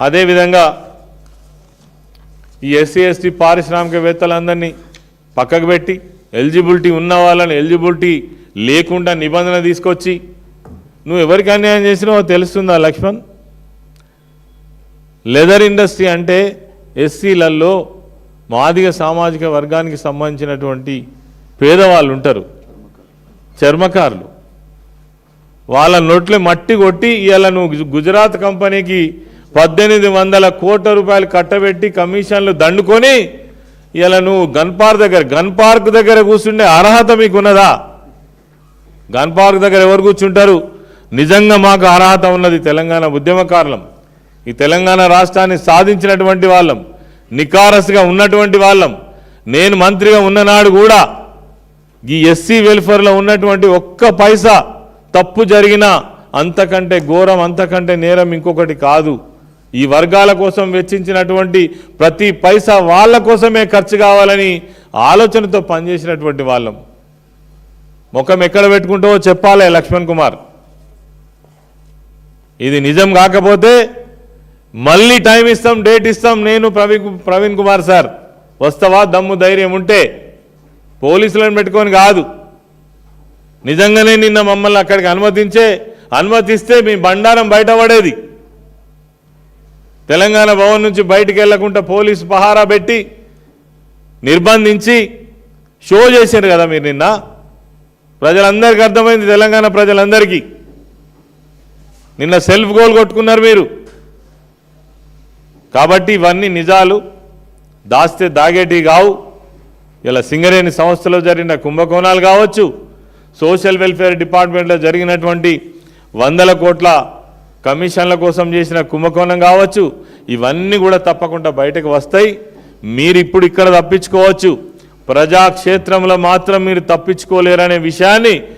అదేవిధంగా ఈ SC ST పారిశ్రామికవేత్తలందరినీ పక్కకు పెట్టి ఎలిజిబిలిటీ ఉన్న వాళ్ళని ఎలిజిబిలిటీ లేకుండా నిబంధన తీసుకొచ్చి నువ్వు ఎవరికి అన్యాయం చేసినావో తెలుస్తుందా లక్ష్మణ్? లెదర్ ఇండస్ట్రీ అంటే ఎస్సీలలో మాదిగ సామాజిక వర్గానికి సంబంధించినటువంటి పేదవాళ్ళు ఉంటారు, చర్మకారులు. వాళ్ళ నోట్లే మట్టి కొట్టి ఇవాళ నువ్వు గుజరాత్ కంపెనీకి 1800 కోట్ల రూపాయలు కట్టబెట్టి కమిషన్లు దండుకొని ఇవాళ నువ్వు గన్ పార్క్ దగ్గర కూర్చుండే అర్హత మీకున్నదా? గన్ పార్క్ దగ్గర ఎవరు కూర్చుంటారు? నిజంగా మాకు అర్హత ఉన్నది, తెలంగాణ ఉద్యమకారులం, ఈ తెలంగాణ రాష్ట్రాన్ని సాధించినటువంటి వాళ్ళం, నికారస్గా ఉన్నటువంటి వాళ్ళం. నేను మంత్రిగా ఉన్ననాడు కూడా ఈ ఎస్సీ వెల్ఫేర్లో ఉన్నటువంటి ఒక్క పైసా తప్పు జరిగినా అంతకంటే ఘోరం, అంతకంటే నేరం ఇంకొకటి కాదు. ఈ వర్గాల కోసం వెచ్చించినటువంటి ప్రతి పైసా వాళ్ళ కోసమే ఖర్చు కావాలని ఆలోచనతో పనిచేసినటువంటి వాళ్ళం. ముఖం ఎక్కడ పెట్టుకుంటావో చెప్పాలి లక్ష్మణ్ కుమార్. ఇది నిజం కాకపోతే మళ్ళీ టైం ఇస్తాం, డేట్ ఇస్తాం. నేను ప్రవీణ్ కుమార్ సార్ వస్తావా? దమ్ము ధైర్యం ఉంటే పోలీసులను పెట్టుకొని కాదు, నిజంగానే నిన్న మమ్మల్ని అక్కడికి అనుమతిస్తే మీ బండారం బయటపడేది. తెలంగాణ భవన్ నుంచి బయటికి వెళ్లకుండా పోలీసు పహారా పెట్టి నిర్బంధించి షో చేశారు కదా మీరు నిన్న. ప్రజలందరికీ అర్థమైంది, తెలంగాణ ప్రజలందరికీ. నిన్న సెల్ఫ్ గోల్ కొట్టుకున్నారు మీరు. కాబట్టి ఇవన్నీ నిజాలు, దాస్తే దాగేటి కావు. ఇలా సింగరేణి సంస్థలో జరిగిన కుంభకోణాలు కావచ్చు, సోషల్ వెల్ఫేర్ డిపార్ట్మెంట్లో జరిగినటువంటి 100 కోట్ల కమిషన్ల కోసం చేసిన కుంభకోణం కావచ్చు, ఇవన్నీ కూడా తప్పకుండా బయటకు వస్తాయి. మీరు ఇప్పుడు ఇక్కడ తప్పించుకోవచ్చు, ప్రజాక్షేత్రంలో మాత్రం మీరు తప్పించుకోలేరనే విషయాన్ని